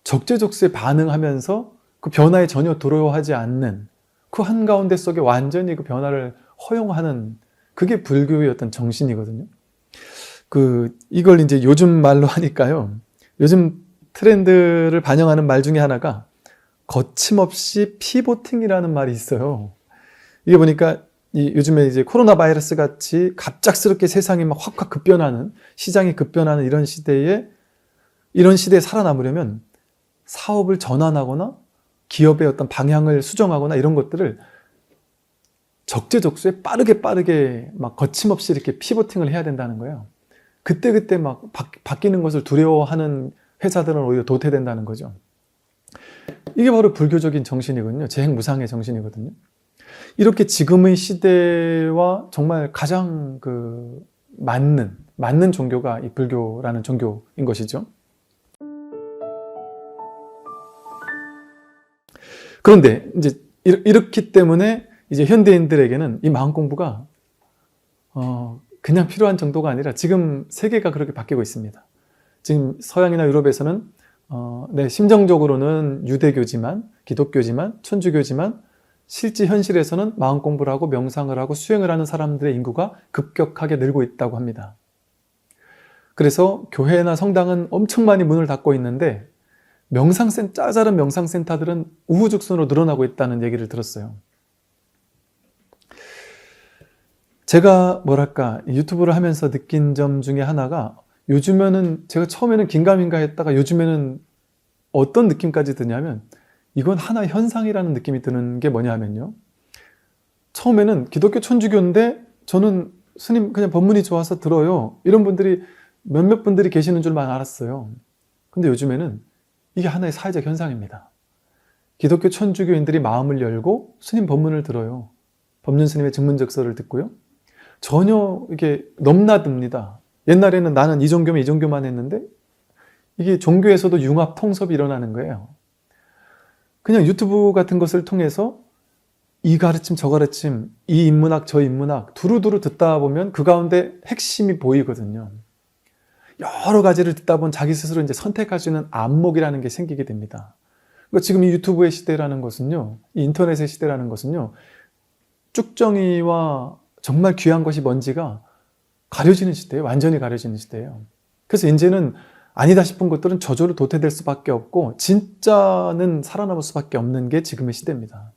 적재적소에 반응하면서 그 변화에 전혀 두려워하지 않는, 그 한가운데 속에 완전히 그 변화를 허용하는, 그게 불교의 어떤 정신이거든요. 이걸 이제 요즘 말로 하니까요. 요즘 트렌드를 반영하는 말 중에 하나가 거침없이 피보팅이라는 말이 있어요. 이게 보니까 요즘에 이제 코로나 바이러스 같이 갑작스럽게 세상이 막 확 급변하는, 시장이 급변하는 이런 시대에 살아남으려면 사업을 전환하거나 기업의 어떤 방향을 수정하거나 이런 것들을 적재적소에 빠르게 막 거침없이 이렇게 피보팅을 해야 된다는 거예요. 그때 막 바뀌는 것을 두려워하는 회사들은 오히려 도태된다는 거죠. 이게 바로 불교적인 정신이거든요. 재행무상의 정신이거든요. 이렇게 지금의 시대와 정말 가장 맞는 종교가 이 불교라는 종교인 것이죠. 그런데 이제 이렇기 때문에 이제 현대인들에게는 이 마음 공부가 그냥 필요한 정도가 아니라 지금 세계가 그렇게 바뀌고 있습니다. 지금 서양이나 유럽에서는 심정적으로는 유대교지만, 기독교지만, 천주교지만 실제 현실에서는 마음 공부를 하고 명상을 하고 수행을 하는 사람들의 인구가 급격하게 늘고 있다고 합니다. 그래서 교회나 성당은 엄청 많이 문을 닫고 있는데 짜잘한 명상센터들은 우후죽순으로 늘어나고 있다는 얘기를 들었어요. 제가 유튜브를 하면서 느낀 점 중에 하나가, 요즘에는 제가 처음에는 긴가민가 했다가 요즘에는 어떤 느낌까지 드냐면, 이건 하나의 현상이라는 느낌이 드는 게 뭐냐면요. 처음에는 기독교 천주교인데 저는 스님 그냥 법문이 좋아서 들어요. 이런 분들이 몇몇 분들이 계시는 줄만 알았어요. 근데 요즘에는 이게 하나의 사회적 현상입니다. 기독교 천주교인들이 마음을 열고 스님 법문을 들어요. 법륜 스님의 증문적설을 듣고요. 전혀 이게 넘나듭니다. 옛날에는 나는 이 종교면 이 종교만 했는데 이게 종교에서도 융합 통섭이 일어나는 거예요. 그냥 유튜브 같은 것을 통해서 이 가르침 저 가르침, 이 인문학 저 인문학 두루두루 듣다 보면 그 가운데 핵심이 보이거든요. 여러 가지를 듣다 보면 자기 스스로 이제 선택할 수 있는 안목이라는 게 생기게 됩니다. 그러니까 지금 이 유튜브의 시대라는 것은요, 이 인터넷의 시대라는 것은요, 쭉정이와 정말 귀한 것이 뭔지가 가려지는 시대예요. 완전히 가려지는 시대예요. 그래서 이제는 아니다 싶은 것들은 저절로 도태될 수밖에 없고 진짜는 살아남을 수밖에 없는 게 지금의 시대입니다.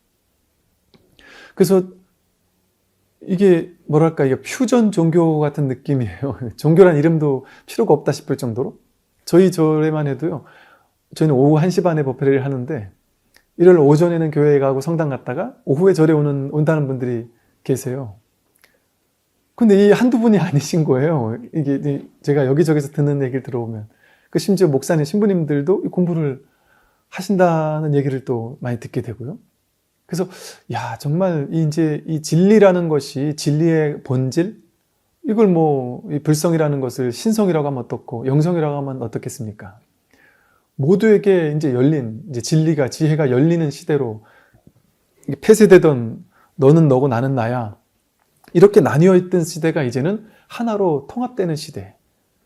그래서 이게 이게 퓨전 종교 같은 느낌이에요. 종교란 이름도 필요가 없다 싶을 정도로. 저희 절에만 해도요, 저희는 오후 1시 반에 법회를 하는데 일요일 오전에는 교회에 가고 성당 갔다가 오후에 절에 온다는 분들이 계세요. 근데 이 한두 분이 아니신 거예요. 이게 제가 여기저기서 듣는 얘기를 들어보면. 심지어 목사님, 신부님들도 공부를 하신다는 얘기를 또 많이 듣게 되고요. 그래서 정말 이제 이 진리라는 것이, 진리의 본질, 이걸 이 불성이라는 것을 신성이라고 하면 어떻고 영성이라고 하면 어떻겠습니까? 모두에게 이제 이제 진리가, 지혜가 열리는 시대로, 폐쇄되던 너는 너고 나는 나야, 이렇게 나뉘어 있던 시대가 이제는 하나로 통합되는 시대,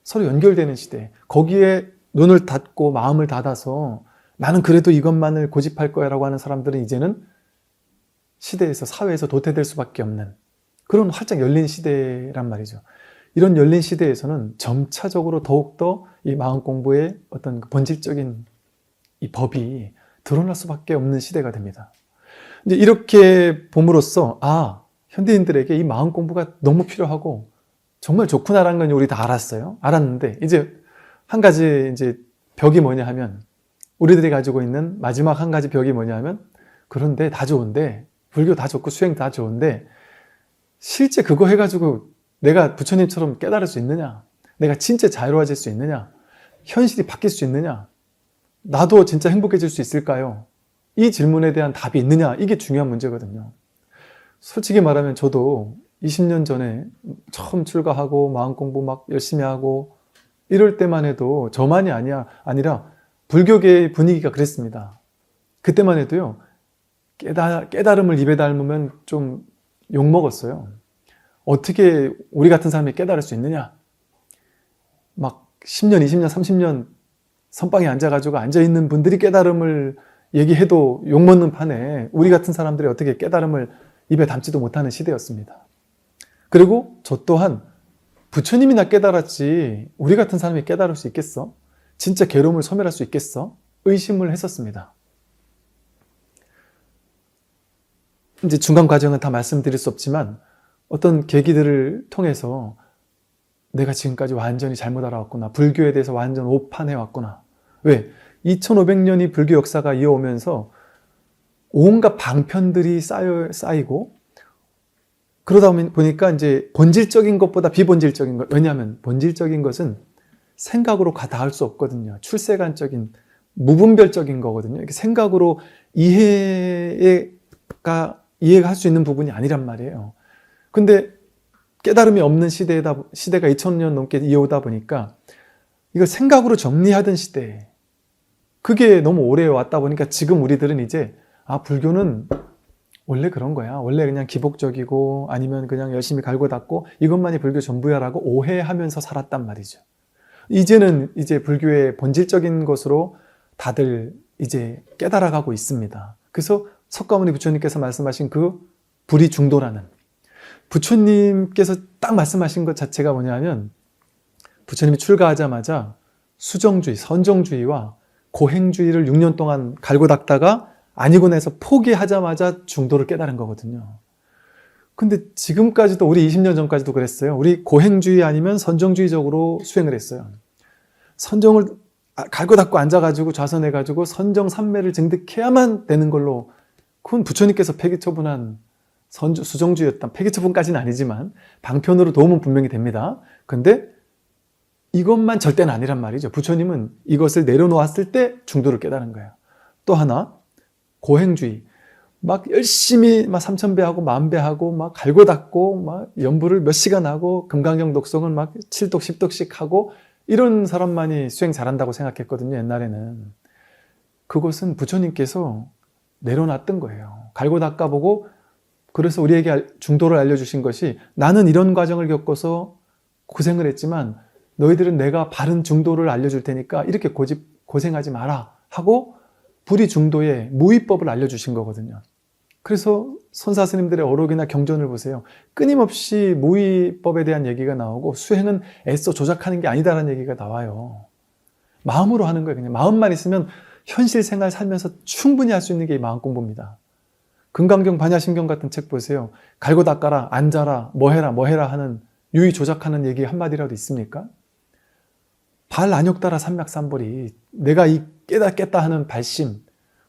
서로 연결되는 시대, 거기에 눈을 닫고 마음을 닫아서 나는 그래도 이것만을 고집할 거야 라고 하는 사람들은 이제는 시대에서, 사회에서 도태될 수밖에 없는 그런 활짝 열린 시대란 말이죠. 이런 열린 시대에서는 점차적으로 더욱더 이 마음 공부의 어떤 본질적인 이 법이 드러날 수밖에 없는 시대가 됩니다. 이제 이렇게 봄으로써 현대인들에게 이 마음 공부가 너무 필요하고 정말 좋구나라는 건 우리 다 알았어요. 알았는데 이제 한 가지 이제 벽이 뭐냐 하면, 우리들이 가지고 있는 마지막 한 가지 벽이 뭐냐 하면, 그런데 다 좋은데, 불교 다 좋고 수행 다 좋은데 실제 그거 해가지고 내가 부처님처럼 깨달을 수 있느냐? 내가 진짜 자유로워질 수 있느냐? 현실이 바뀔 수 있느냐? 나도 진짜 행복해질 수 있을까요? 이 질문에 대한 답이 있느냐? 이게 중요한 문제거든요. 솔직히 말하면 저도 20년 전에 처음 출가하고 마음 공부 막 열심히 하고 이럴 때만 해도 저만이 아니라 불교계의 분위기가 그랬습니다. 그때만 해도요, 깨달음을 입에 담으면 좀 욕먹었어요. 어떻게 우리 같은 사람이 깨달을 수 있느냐? 막 10년, 20년, 30년 선방에 앉아가지고 앉아있는 분들이 깨달음을 얘기해도 욕먹는 판에 우리 같은 사람들이 어떻게 깨달음을 입에 담지도 못하는 시대였습니다. 그리고 저 또한 부처님이나 깨달았지 우리 같은 사람이 깨달을 수 있겠어? 진짜 괴로움을 소멸할 수 있겠어? 의심을 했었습니다. 이제 중간 과정은 다 말씀드릴 수 없지만 어떤 계기들을 통해서 내가 지금까지 완전히 잘못 알아왔구나. 불교에 대해서 완전 오판해왔구나. 왜? 2500년이 불교 역사가 이어오면서 온갖 방편들이 쌓이고 그러다 보니까 이제 본질적인 것보다 비본질적인 것, 왜냐하면 본질적인 것은 생각으로 닿을 수 없거든요. 출세관적인 무분별적인 거거든요. 이렇게 생각으로 이해가 할 수 있는 부분이 아니란 말이에요. 근데 깨달음이 없는 시대가 2000년 넘게 이어오다 보니까 이걸 생각으로 정리하던 시대에 그게 너무 오래 왔다 보니까 지금 우리들은 이제 불교는 원래 그런 거야. 원래 그냥 기복적이고 아니면 그냥 열심히 갈고 닦고 이것만이 불교 전부야라고 오해하면서 살았단 말이죠. 이제는 이제 불교의 본질적인 것으로 다들 이제 깨달아가고 있습니다. 그래서 석가모니 부처님께서 말씀하신 그 불이중도라는, 부처님께서 딱 말씀하신 것 자체가 뭐냐면 부처님이 출가하자마자 수정주의, 선정주의와 고행주의를 6년 동안 갈고 닦다가 아니고 나서 포기하자마자 중도를 깨달은 거거든요. 근데 지금까지도 우리 20년 전까지도 그랬어요. 우리 고행주의 아니면 선정주의적으로 수행을 했어요. 선정을 갈고 닦고 앉아가지고 좌선해가지고 선정 삼매를 증득해야만 되는 걸로, 그건 부처님께서 폐기처분한 수정주의였다. 폐기처분까지는 아니지만 방편으로 도움은 분명히 됩니다. 근데 이것만 절대는 아니란 말이죠. 부처님은 이것을 내려놓았을 때 중도를 깨달은 거예요. 또 하나, 고행주의. 막 열심히 막 3000배하고 10,000배하고 막 갈고 닦고 막 연부를 몇 시간 하고 금강경 독성은 막 7독 10독씩 하고 이런 사람만이 수행 잘한다고 생각했거든요. 옛날에는. 그것은 부처님께서 내려놨던 거예요. 갈고 닦아보고, 그래서 우리에게 중도를 알려주신 것이, 나는 이런 과정을 겪어서 고생을 했지만 너희들은 내가 바른 중도를 알려줄 테니까 이렇게 고생하지 마라 하고 불이 중도의 무위법을 알려주신 거거든요. 그래서 선사 스님들의 어록이나 경전을 보세요. 끊임없이 무위법에 대한 얘기가 나오고 수행은 애써 조작하는 게 아니다라는 얘기가 나와요. 마음으로 하는 거예요. 그냥 마음만 있으면 현실 생활 살면서 충분히 할 수 있는 게 이 마음 공부입니다. 금강경, 반야심경 같은 책 보세요. 갈고 닦아라, 앉아라, 뭐 해라 하는 유의 조작하는 얘기 한마디라도 있습니까? 발 안욕따라 삼맥삼벌이, 내가 이 깨닫겠다 하는 발심,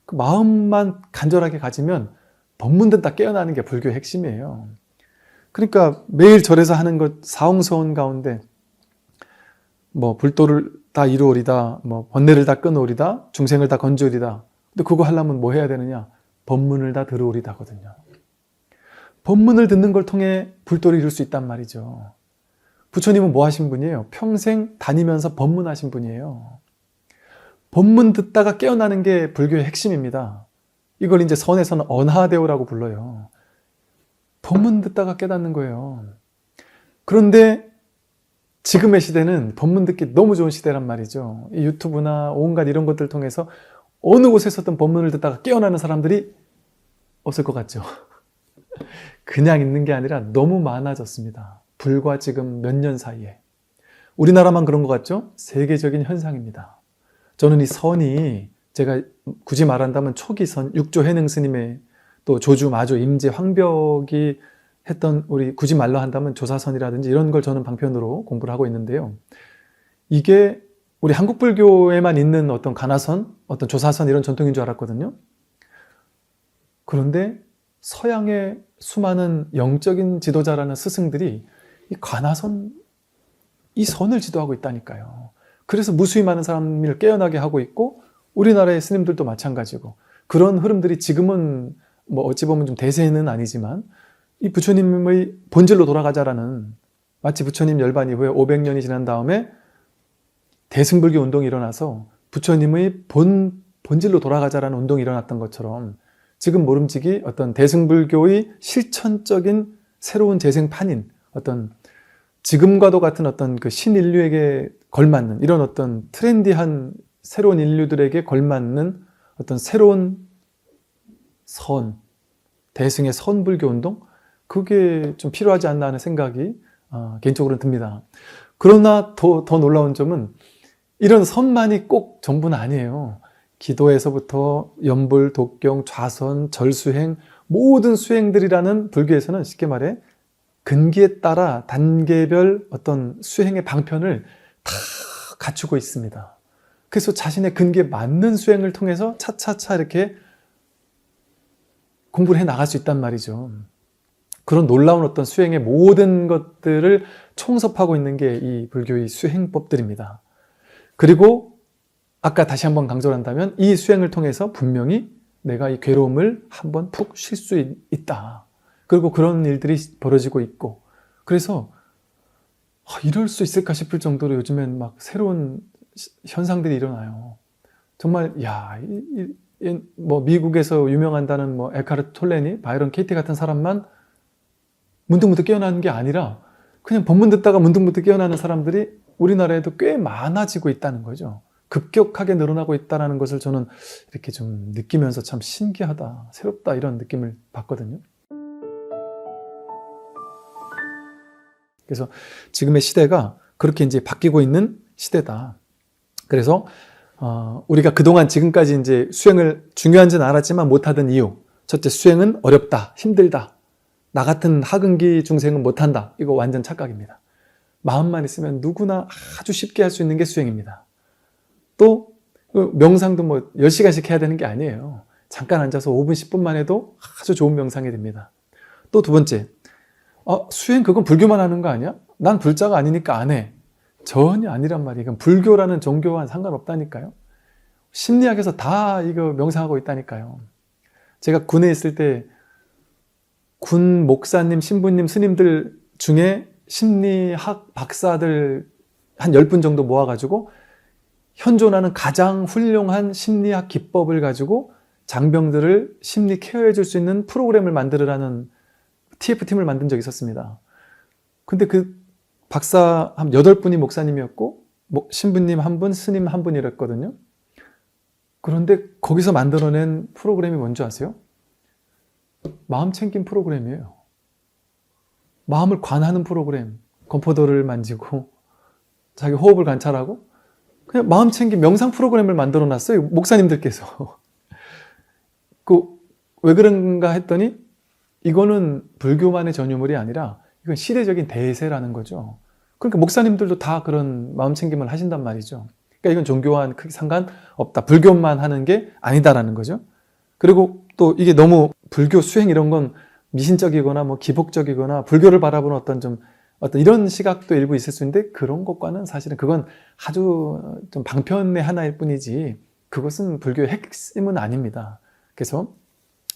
그 마음만 간절하게 가지면 법문 듣다 깨어나는 게 불교의 핵심이에요. 그러니까 매일 절에서 하는 것 사홍서원 가운데 뭐 불도를 다 이루오리다, 뭐 번뇌를 다 끊으오리다, 중생을 다 건지오리다. 근데 그거 하려면 뭐 해야 되느냐? 법문을 다 들으오리다거든요. 법문을 듣는 걸 통해 불도를 이룰 수 있단 말이죠. 부처님은 뭐 하신 분이에요? 평생 다니면서 법문하신 분이에요. 법문 듣다가 깨어나는 게 불교의 핵심입니다. 이걸 이제 선에서는 언하대오라고 불러요. 법문 듣다가 깨닫는 거예요. 그런데 지금의 시대는 법문 듣기 너무 좋은 시대란 말이죠. 이 유튜브나 온갖 이런 것들 통해서 어느 곳에서든 법문을 듣다가 깨어나는 사람들이 없을 것 같죠. 그냥 있는 게 아니라 너무 많아졌습니다. 불과 지금 몇 년 사이에. 우리나라만 그런 것 같죠? 세계적인 현상입니다. 저는 이 선이 제가 굳이 말한다면 초기 선, 육조 해능 스님의 또 조주, 마조, 임제, 황벽이 했던 우리 굳이 말로 한다면 조사선이라든지 이런 걸 저는 방편으로 공부를 하고 있는데요. 이게 우리 한국 불교에만 있는 어떤 가나선, 어떤 조사선 이런 전통인 줄 알았거든요. 그런데 서양의 수많은 영적인 지도자라는 스승들이 이 가나선, 이 선을 지도하고 있다니까요. 그래서 무수히 많은 사람을 깨어나게 하고 있고 우리나라의 스님들도 마찬가지고 그런 흐름들이 지금은 뭐 어찌 보면 좀 대세는 아니지만 이 부처님의 본질로 돌아가자라는 마치 부처님 열반 이후에 500년이 지난 다음에 대승불교 운동이 일어나서 부처님의 본질로 돌아가자라는 운동이 일어났던 것처럼 지금 모름지기 어떤 대승불교의 실천적인 새로운 재생판인 어떤 지금과도 같은 어떤 그 신인류에게 걸맞는 이런 어떤 트렌디한 새로운 인류들에게 걸맞는 어떤 새로운 선, 대승의 선불교 운동? 그게 좀 필요하지 않나 하는 생각이 개인적으로는 듭니다. 그러나 더 놀라운 점은 이런 선만이 꼭 전부는 아니에요. 기도에서부터 연불, 독경, 좌선, 절수행 모든 수행들이라는 불교에서는 쉽게 말해 근기에 따라 단계별 어떤 수행의 방편을 다 갖추고 있습니다. 그래서 자신의 근기에 맞는 수행을 통해서 차차차 이렇게 공부를 해 나갈 수 있단 말이죠. 그런 놀라운 어떤 수행의 모든 것들을 총섭하고 있는 게 이 불교의 수행법들입니다. 그리고 아까 다시 한번 강조를 한다면 이 수행을 통해서 분명히 내가 이 괴로움을 한번 푹 쉴 수 있다. 그리고 그런 일들이 벌어지고 있고 그래서 이럴 수 있을까 싶을 정도로 요즘엔 막 새로운 현상들이 일어나요. 정말 뭐 미국에서 유명한다는 뭐 에카르트 톨레니, 바이런 케이티 같은 사람만 문득문득 깨어나는 게 아니라 그냥 법문 듣다가 문득문득 깨어나는 사람들이 우리나라에도 꽤 많아지고 있다는 거죠. 급격하게 늘어나고 있다는 것을 저는 이렇게 좀 느끼면서 참 신기하다, 새롭다 이런 느낌을 받거든요. 그래서 지금의 시대가 그렇게 이제 바뀌고 있는 시대다. 그래서 우리가 그동안 지금까지 이제 수행을 중요한지는 알았지만 못하던 이유. 첫째, 수행은 어렵다, 힘들다. 나 같은 하근기 중생은 못한다. 이거 완전 착각입니다. 마음만 있으면 누구나 아주 쉽게 할 수 있는 게 수행입니다. 또 명상도 뭐 10시간씩 해야 되는 게 아니에요. 잠깐 앉아서 5분, 10분만 해도 아주 좋은 명상이 됩니다. 또 두 번째, 수행 그건 불교만 하는 거 아니야? 난 불자가 아니니까 안 해. 전혀 아니란 말이에요. 이건 불교라는 종교와는 상관없다니까요. 심리학에서 다 이거 명상하고 있다니까요. 제가 군에 있을 때 군 목사님, 신부님, 스님들 중에 심리학 박사들 한 10분 정도 모아가지고 현존하는 가장 훌륭한 심리학 기법을 가지고 장병들을 심리 케어해 줄 수 있는 프로그램을 만들으라는 TF팀을 만든 적이 있었습니다. 근데 그 박사 한 8분이 목사님이었고 신부님 1분, 스님 1분이랬거든요. 그런데 거기서 만들어낸 프로그램이 뭔지 아세요? 마음 챙김 프로그램이에요. 마음을 관하는 프로그램. 건포도를 만지고 자기 호흡을 관찰하고 그냥 마음 챙김 명상 프로그램을 만들어 놨어요. 목사님들께서. 왜 그런가 했더니 이거는 불교만의 전유물이 아니라 이건 시대적인 대세라는 거죠. 그러니까 목사님들도 다 그런 마음 챙김을 하신단 말이죠. 그러니까 이건 종교와는 크게 상관없다. 불교만 하는 게 아니다라는 거죠. 그리고 또 이게 너무 불교 수행 이런 건 미신적이거나 뭐 기복적이거나 불교를 바라보는 어떤 이런 시각도 일부 있을 수 있는데 그런 것과는 사실은 그건 아주 좀 방편의 하나일 뿐이지 그것은 불교의 핵심은 아닙니다. 그래서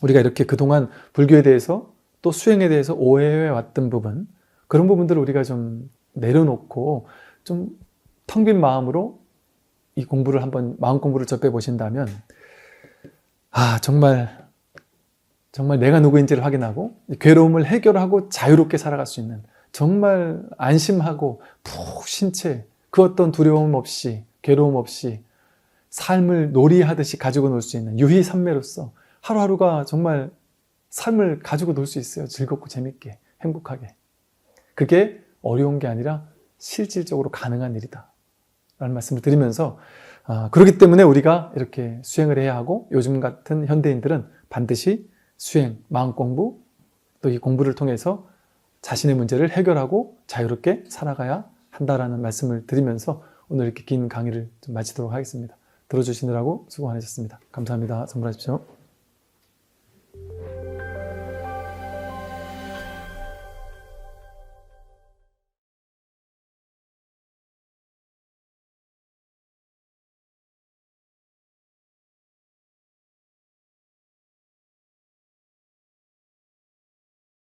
우리가 이렇게 그동안 불교에 대해서 또 수행에 대해서 오해해 왔던 부분 그런 부분들을 우리가 좀 내려놓고 좀 텅 빈 마음으로 이 공부를 한번 마음 공부를 접해 보신다면 정말 내가 누구인지를 확인하고 괴로움을 해결하고 자유롭게 살아갈 수 있는 정말 안심하고 푹 쉰 채 그 어떤 두려움 없이 괴로움 없이 삶을 놀이하듯이 가지고 놀 수 있는 유희삼매로서 하루하루가 정말 삶을 가지고 놀 수 있어요. 즐겁고 재밌게, 행복하게. 그게 어려운 게 아니라 실질적으로 가능한 일이다 라는 말씀을 드리면서, 그렇기 때문에 우리가 이렇게 수행을 해야 하고, 요즘 같은 현대인들은 반드시 수행, 마음 공부, 또 이 공부를 통해서 자신의 문제를 해결하고 자유롭게 살아가야 한다라는 말씀을 드리면서 오늘 이렇게 긴 강의를 좀 마치도록 하겠습니다. 들어주시느라고 수고 많으셨습니다. 감사합니다. 선물하십시오.